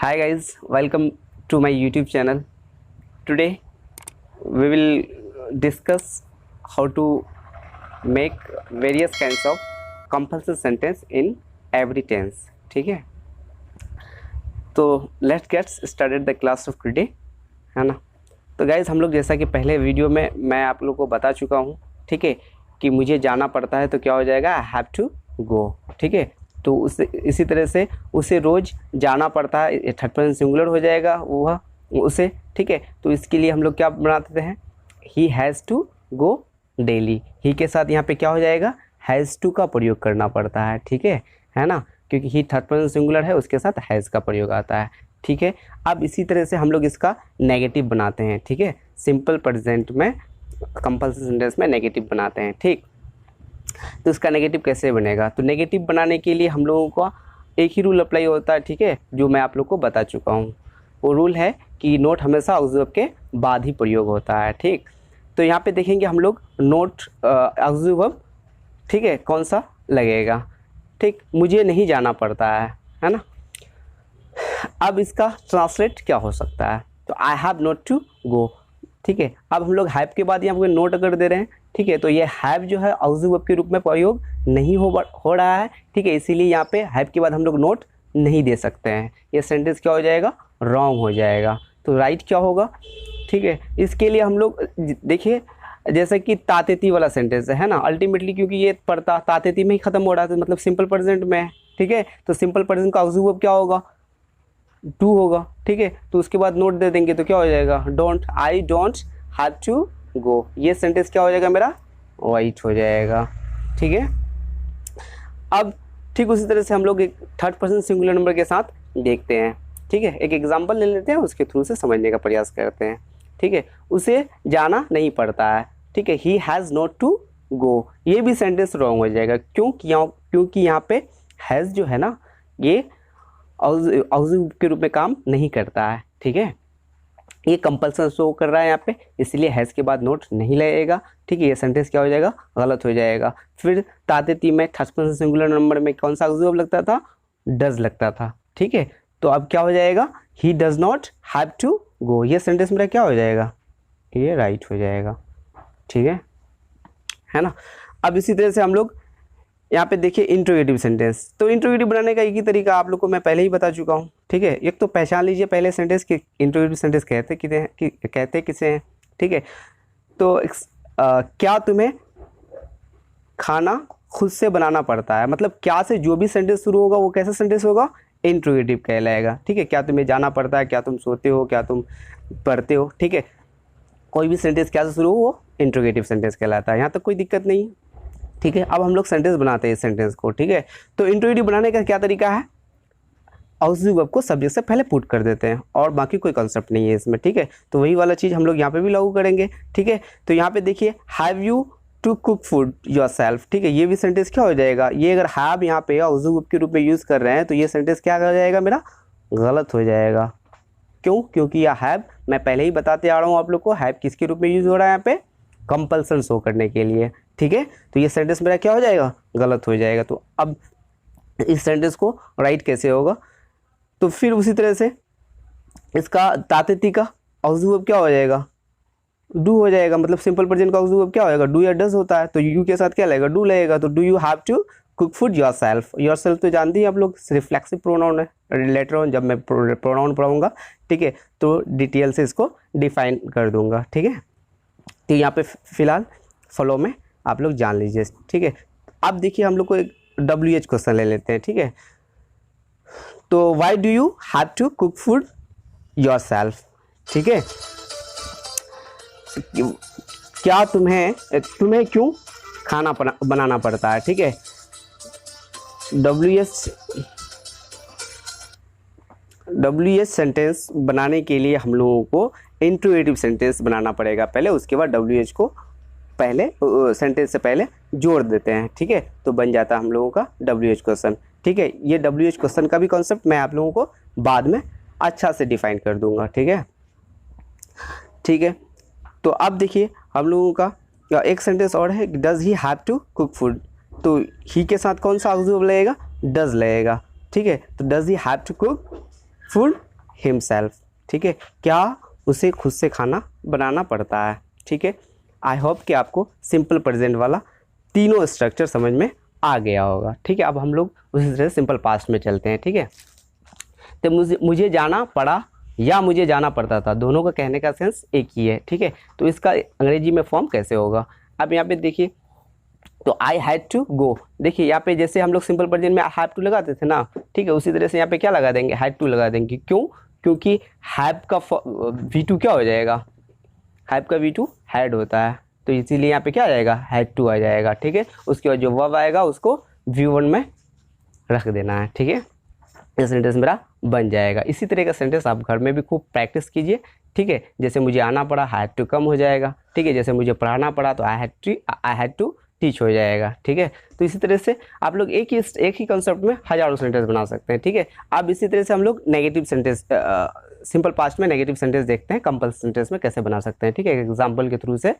Hi guys, welcome to my YouTube channel. Today we will discuss how to make various kinds of compulsory sentence in every tense. ठीक है, तो let's get started the class of today, है ना। तो guys हम लोग जैसा कि पहले वीडियो में मैं आप लोग को बता चुका हूँ, ठीक है, कि मुझे जाना पड़ता है तो क्या हो जाएगा, आई हैव टू गो। ठीक है, तो उससे इसी तरह से उसे रोज़ जाना पड़ता है, थर्ड पर्सन सिंगुलर हो जाएगा वह उसे। ठीक है, तो इसके लिए हम लोग क्या बना देते हैं, he has to go daily. ही के साथ यहाँ पे क्या हो जाएगा, हैज़ टू का प्रयोग करना पड़ता है। ठीक है ना, क्योंकि ही थर्ड पर्सन सिंगुलर है, उसके साथ हैज़ का प्रयोग आता है। ठीक है, अब इसी तरह से हम लोग इसका नेगेटिव बनाते हैं। ठीक है, सिंपल प्रेजेंट में कंपल्सरी सेंटेंस में नेगेटिव बनाते हैं। ठीक, तो इसका नेगेटिव कैसे बनेगा, तो नेगेटिव बनाने के लिए हम लोगों का एक ही रूल अप्लाई होता है। ठीक है, जो मैं आप लोग को बता चुका हूँ, वो रूल है कि नोट हमेशा ऑक्सिलियरी के बाद ही प्रयोग होता है। ठीक, तो यहाँ पे देखेंगे हम लोग नोट ऑक्सिलियरी, ठीक है, कौन सा लगेगा। ठीक, मुझे नहीं जाना पड़ता है ना। अब इसका ट्रांसलेट क्या हो सकता है, तो I have not to go. ठीक है, अब हम लोग हैव के बाद यहाँ पे नोट अगर दे रहे हैं, ठीक है, तो ये हैव जो है ऑक्सिलियरी वर्ब के रूप में प्रयोग नहीं हो रहा है। ठीक है, इसीलिए यहाँ पे हैव के बाद हम लोग नोट नहीं दे सकते हैं, ये सेंटेंस क्या हो जाएगा, रॉन्ग हो जाएगा। तो राइट क्या होगा, ठीक है, इसके लिए हम लोग देखिए जैसे कि तातेती वाला सेंटेंस है ना, अल्टीमेटली क्योंकि ये पढ़ता तातेती में ही ख़त्म हो रहा था, मतलब सिंपल प्रेजेंट में है। ठीक है, तो सिंपल प्रेजेंट का ऑक्सिलियरी वर्ब क्या होगा, टू होगा। ठीक है, तो उसके बाद नोट दे देंगे तो क्या हो जाएगा, don't, I don't have to go. ये सेंटेंस क्या हो जाएगा मेरा, वाइट हो जाएगा। ठीक है, अब ठीक उसी तरह से हम लोग एक थर्ड पर्सन सिंगुलर नंबर के साथ देखते हैं। ठीक है, एक एग्जांपल ले लेते हैं, उसके थ्रू से समझने का प्रयास करते हैं। ठीक है, उसे जाना नहीं पड़ता है। ठीक है, he has not to go, ये भी सेंटेंस रॉन्ग हो जाएगा। क्योंकि यहाँ पे हैज़ जो है ना, ये ऑक्सिलियरी के रूप में काम नहीं करता है। ठीक है, ये कंपल्सन शो कर रहा है यहाँ पे, इसलिए हैज़ के बाद नोट नहीं लगेगा। ठीक है, ये सेंटेंस क्या हो जाएगा, गलत हो जाएगा। फिर तातेती में थर्ड पर्सन सिंगुलर नंबर में कौन सा ऑक्सिलियरी लगता था, डज लगता था। ठीक है, तो अब क्या हो जाएगा, he does not have to go, ये सेंटेंस मेरा क्या हो जाएगा, ये राइट हो जाएगा। ठीक है ना। अब इसी तरह से हम लोग यहाँ पे देखिए इंट्रोगेटिव सेंटेंस, तो इंट्रोगेटिव बनाने का एक ही तरीका आप लोग को मैं पहले ही बता चुका हूँ। ठीक है, एक तो पहचान लीजिए पहले सेंटेंस कि इंट्रोगेटिव सेंटेंस कहते किसे हैं। ठीक है, तो क्या तुम्हें खाना खुद से बनाना पड़ता है, मतलब क्या से जो भी सेंटेंस शुरू होगा वो कैसा सेंटेंस होगा, इंट्रोगेटिव कहलाएगा। ठीक है, क्या तुम्हें जाना पड़ता है, क्या तुम सोते हो, क्या तुम पढ़ते हो। ठीक है, कोई भी सेंटेंस क्या से शुरू हो वो इंट्रोगेटिव सेंटेंस कहलाता है, यहाँ तक कोई दिक्कत नहीं। ठीक है, अब हम लोग सेंटेंस बनाते हैं इस सेंटेंस को। ठीक है, तो इंट्रोगेटिव बनाने का क्या तरीका है, ऑक्सिलियरी वर्ब को सब्जेक्ट से पहले पुट कर देते हैं और बाकी कोई कॉन्सेप्ट नहीं है इसमें। ठीक है, तो वही वाला चीज़ हम लोग यहाँ पे भी लागू करेंगे। ठीक है, तो यहाँ पे देखिए have you to cook food yourself. ठीक है, ये भी सेंटेंस क्या हो जाएगा, ये अगर हैव यहाँ पे ऑक्सिलियरी वर्ब के रूप में यूज़ कर रहे हैं तो ये सेंटेंस क्या हो जाएगा, मेरा गलत हो जाएगा। क्यों, क्योंकि यह हैव मैं पहले ही बताते आ रहा हूँ आप लोग को, हैव किसके रूप में यूज़ हो रहा है यहाँ पे, कंपल्सन शो करने के लिए। ठीक है, तो ये सेंटेंस मेरा क्या हो जाएगा, गलत हो जाएगा। तो अब इस सेंटेंस को राइट कैसे होगा, तो फिर उसी तरह से इसका तातेती का ऑक्सिलियरी वर्ब क्या हो जाएगा, डू हो जाएगा। मतलब सिंपल प्रेजेंट का ऑक्सिलियरी वर्ब क्या होएगा, डू या डज होता है, तो यू के साथ क्या लगेगा, डू लगेगा। तो do you have to cook food yourself. Yourself तो जानते हैं आप लोग रिफ्लेक्सिव प्रोनाउन है, लेटर ऑन जब मैं प्रोनाउन पढ़ाऊंगा, ठीक है, तो डिटेल से इसको डिफाइन कर दूंगा। ठीक है, तो यहाँ पे फिलहाल फॉलो में आप लोग जान लीजिए। ठीक है, अब देखिए हम लोग को एक WH क्वेश्चन ले लेते हैं। ठीक है, तो why do you have to cook food yourself. ठीक है, क्या तुम्हें क्यों खाना बनाना पड़ता है। ठीक है, WH सेंटेंस बनाने के लिए हम लोगों को इंट्रोगेटिव सेंटेंस बनाना पड़ेगा पहले, उसके बाद WH को पहले सेंटेंस से पहले जोड़ देते हैं। ठीक है, तो बन जाता है हम लोगों का WH क्वेश्चन। ठीक है, ये WH क्वेश्चन का भी कॉन्सेप्ट मैं आप लोगों को बाद में अच्छा से डिफाइन कर दूंगा। ठीक है, ठीक है, तो अब देखिए हम लोगों का एक सेंटेंस और है, does he have to cook food. तो ही के साथ कौन सा ऑक्सिलियरी लगेगा, डज लगेगा। ठीक है, तो does he have to cook food himself, ठीक है, क्या उसे खुद से खाना बनाना पड़ता है, ठीक है। आई होप कि आपको सिंपल प्रेजेंट वाला तीनों स्ट्रक्चर समझ में आ गया होगा, ठीक है। अब हम लोग उसी तरह सिंपल पास्ट में चलते हैं, ठीक है। तो मुझे जाना पड़ा या मुझे जाना पड़ता था, दोनों का कहने का सेंस एक ही है, ठीक है। तो इसका अंग्रेजी में फॉर्म कैसे होगा, अब यहाँ पे देखिए, तो आई हैड टू गो, देखिए यहाँ पे जैसे हम लोग सिंपल प्रेजेंट में आई हैव टू लगाते थे ना, ठीक है, उसी तरह से यहाँ पे क्या लगा देंगे, हैड टू लगा देंगे। क्यों? क्योंकि हैव का V2 क्या हो जाएगा, हैव का V2 हैड होता है, तो इसीलिए यहाँ पे क्या आ जाएगा, हैड टू आ जाएगा, ठीक है। उसके बाद जो वर्ब आएगा उसको V1 में रख देना है, ठीक है। ये सेंटेंस मेरा बन जाएगा। इसी तरह का सेंटेंस आप घर में भी खूब प्रैक्टिस कीजिए, ठीक है। जैसे मुझे आना पड़ा, हैड टू कम हो जाएगा, ठीक है। जैसे मुझे पढ़ाना पड़ा तो आई हैड टू टीच हो जाएगा, ठीक है। तो इसी तरह से आप लोग एक ही कंसेप्ट में हजारों सेंटेंस बना सकते हैं, ठीक है। अब इसी तरह से हम लोग नेगेटिव सेंटेंस, सिंपल पास्ट में नेगेटिव सेंटेंस देखते हैं, कंपल्सिव सेंटेंस में कैसे बना सकते हैं, ठीक है। एक एग्जाम्पल के थ्रू से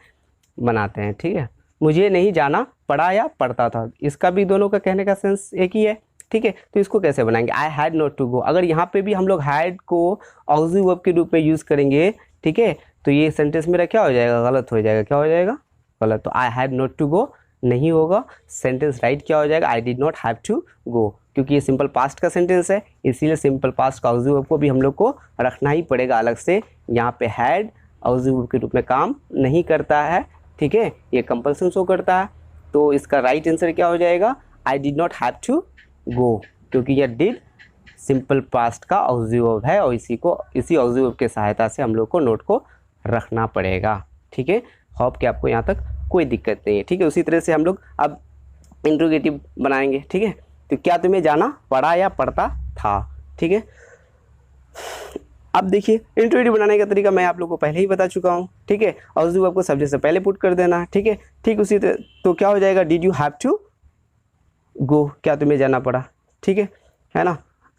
बनाते हैं, ठीक है। मुझे नहीं जाना पड़ा या पड़ता था, इसका भी दोनों का कहने का सेंस एक ही है, ठीक है। तो इसको कैसे बनाएंगे, I had not to go, अगर यहाँ पे भी हम लोग हैड को ऑक्सिलरी वर्ब के रूप में यूज़ करेंगे, ठीक है, तो ये सेंटेंस मेरा क्या हो जाएगा, गलत हो जाएगा, क्या हो जाएगा, गलत। तो I had not to go नहीं होगा, सेंटेंस राइट क्या हो जाएगा, I did not have to go, क्योंकि ये सिंपल पास्ट का सेंटेंस है, इसीलिए सिंपल पास्ट का ऑक्सिलरी वर्ब को भी हम लोग को रखना ही पड़ेगा अलग से। यहाँ पे हैड ऑक्सिलरी वर्ब के रूप में काम नहीं करता है, ठीक है, ये कंपल्सन शो करता है। तो इसका राइट आंसर क्या हो जाएगा, I did not have to go, क्योंकि यह डिड सिंपल पास्ट का ऑक्सिलरी वर्ब है और इसी ऑक्सिलरी वर्ब के सहायता से हम लोग को नोट को रखना पड़ेगा, ठीक है। होप कि आपको यहाँ तक कोई दिक्कत नहीं है, ठीक है। उसी तरह से हम लोग अब इंट्रोगेटिव बनाएंगे, ठीक है। तो क्या तुम्हें जाना पड़ा या पड़ता था, ठीक है। अब देखिए इंट्रोगेटिव बनाने का तरीका मैं आप लोगों को पहले ही बता चुका हूँ, ठीक है। ऑक्सिलरी वर्ब को सब्जेक्ट से पहले पुट कर देना है, ठीक है। ठीक उसी तरह तो क्या हो जाएगा, did you have to go, क्या तुम्हें जाना पड़ा, ठीक है ना।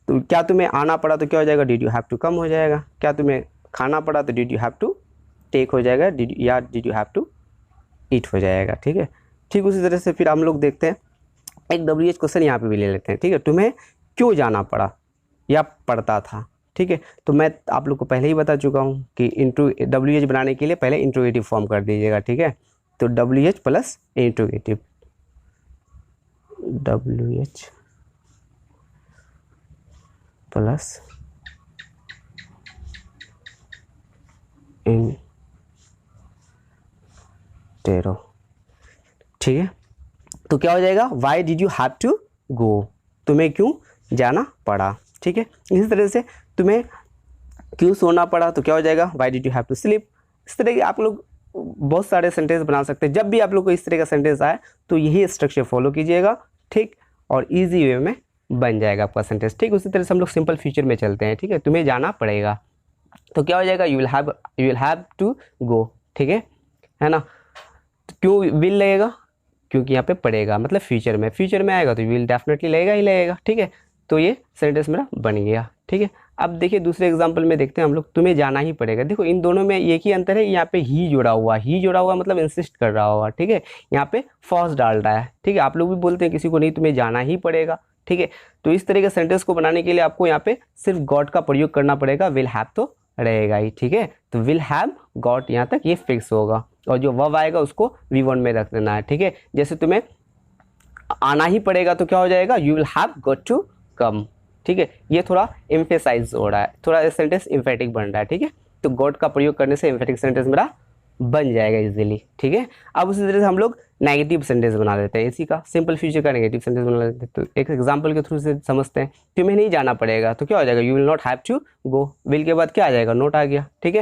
तो क्या तुम्हें आना पड़ा तो क्या हो जाएगा, did you have to come हो जाएगा। क्या तुम्हें खाना पड़ा तो did you have to take हो जाएगा, did you have to eat हो जाएगा, ठीक है। ठीक उसी तरह से फिर हम लोग देखते हैं एक WH क्वेश्चन यहाँ पे भी ले लेते हैं, ठीक है। तुम्हें क्यों जाना पड़ा या पड़ता था, ठीक है। तो मैं आप लोग को पहले ही बता चुका हूँ कि WH बनाने के लिए पहले इंट्रोगेटिव फॉर्म कर दीजिएगा, ठीक है। तो WH plus interrogative, WH plus interro, ठीक है। तो क्या हो जाएगा, why did you have to go, तुम्हें क्यों जाना पड़ा, ठीक है। इसी तरह से तुम्हें क्यों सोना पड़ा तो क्या हो जाएगा, why did you have to sleep. इस तरह के आप लोग बहुत सारे सेंटेंस बना सकते हैं। जब भी आप लोग को इस तरह का सेंटेंस आए तो यही स्ट्रक्चर फॉलो कीजिएगा, ठीक, और इजी वे में बन जाएगा आपका सेंटेंस, ठीक। उसी तरह से हम लोग सिंपल फ्यूचर में चलते हैं, ठीक है। तुम्हें जाना पड़ेगा तो क्या हो जाएगा, you will have to go, ठीक है ना। तो क्यों विल लगेगा, क्योंकि यहाँ पे पड़ेगा मतलब फ्यूचर में आएगा तो विल डेफिनेटली लगेगा ही लगेगा, ठीक है। तो ये सेंटेंस मेरा बन गया, ठीक है। अब देखिए दूसरे एग्जांपल में देखते हैं हम लोग, तुम्हें जाना ही पड़ेगा। देखो इन दोनों में एक ही अंतर है, यहाँ पे ही जुड़ा हुआ मतलब इंसिस्ट कर रहा होगा, ठीक है। यहाँ पे फॉर्स डाल रहा है, ठीक है। आप लोग भी बोलते हैं किसी को, नहीं तुम्हें जाना ही पड़ेगा, ठीक है। तो इस तरह के सेंटेंस को बनाने के लिए आपको यहाँ पे सिर्फ गॉट का प्रयोग करना पड़ेगा, विल हैव तो रहेगा ही, ठीक है। तो विल हैव गॉट यहाँ तक ये फिक्स होगा, और जो वर्ब आएगा उसको V1 में रख देना है, ठीक है। जैसे तुम्हें आना ही पड़ेगा तो क्या हो जाएगा, you will have got to come, ठीक है। ये थोड़ा एम्फेसाइज हो रहा है, थोड़ा सेंटेंस इम्फेटिक बन रहा है, ठीक है। तो गॉट का प्रयोग करने से एम्फेटिक सेंटेंस मेरा बन जाएगा इजीली, ठीक है। अब उसी तरह से हम लोग नेगेटिव सेंटेंस बना देते हैं, इसी का सिंपल फ्यूचर का नेगेटिव सेंटेंस बना देते हैं। तो एक एग्जांपल के थ्रू से समझते हैं, तुम्हें नहीं जाना पड़ेगा तो क्या हो जाएगा, you will not have to go, will के बाद क्या आ जाएगा, नोट आ गया, ठीक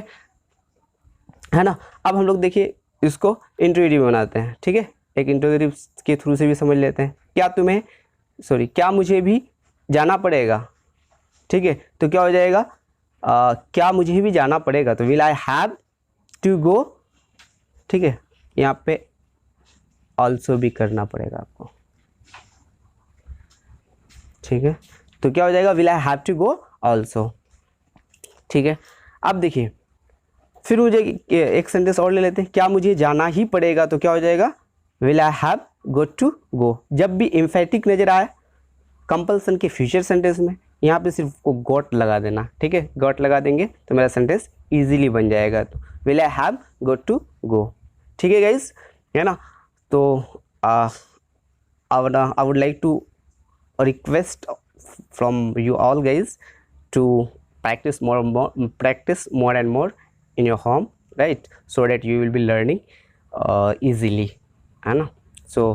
है ना। अब हम लोग देखिए इसको इंट्रोगेटिव बनाते हैं, ठीक है। एक इंट्रोगेटिव के थ्रू से भी समझ लेते हैं, क्या मुझे भी जाना पड़ेगा, ठीक है। तो क्या हो जाएगा, क्या मुझे भी जाना पड़ेगा तो will I have to go, ठीक है। यहाँ पे ऑल्सो भी करना पड़ेगा आपको, ठीक है। तो क्या हो जाएगा, will I have to go also, ठीक है। अब देखिए फिर मुझे एक सेंटेंस और ले लेते हैं, क्या मुझे जाना ही पड़ेगा तो क्या हो जाएगा, will I have got to go. जब भी एम्फेटिक नजर आए कंपल्सन के फ्यूचर सेंटेंस में यहाँ पे सिर्फ को गॉट लगा देना, ठीक है। गॉट लगा देंगे तो मेरा सेंटेंस इजीली बन जाएगा। तो will I have got to go, ठीक है गाइस, है ना। तो I would like to request from you all guys to practice more and more in your home, right, so that you will be learning easily, है ना। So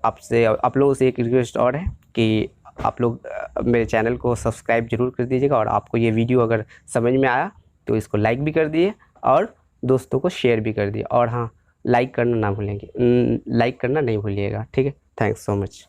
आप लोगों से एक रिक्वेस्ट और है कि आप लोग मेरे चैनल को सब्सक्राइब जरूर कर दीजिएगा, और आपको ये वीडियो अगर समझ में आया तो इसको लाइक भी कर दिए और दोस्तों को शेयर भी कर दिए, और हाँ, लाइक करना नहीं भूलिएगा, ठीक है। Thanks so much.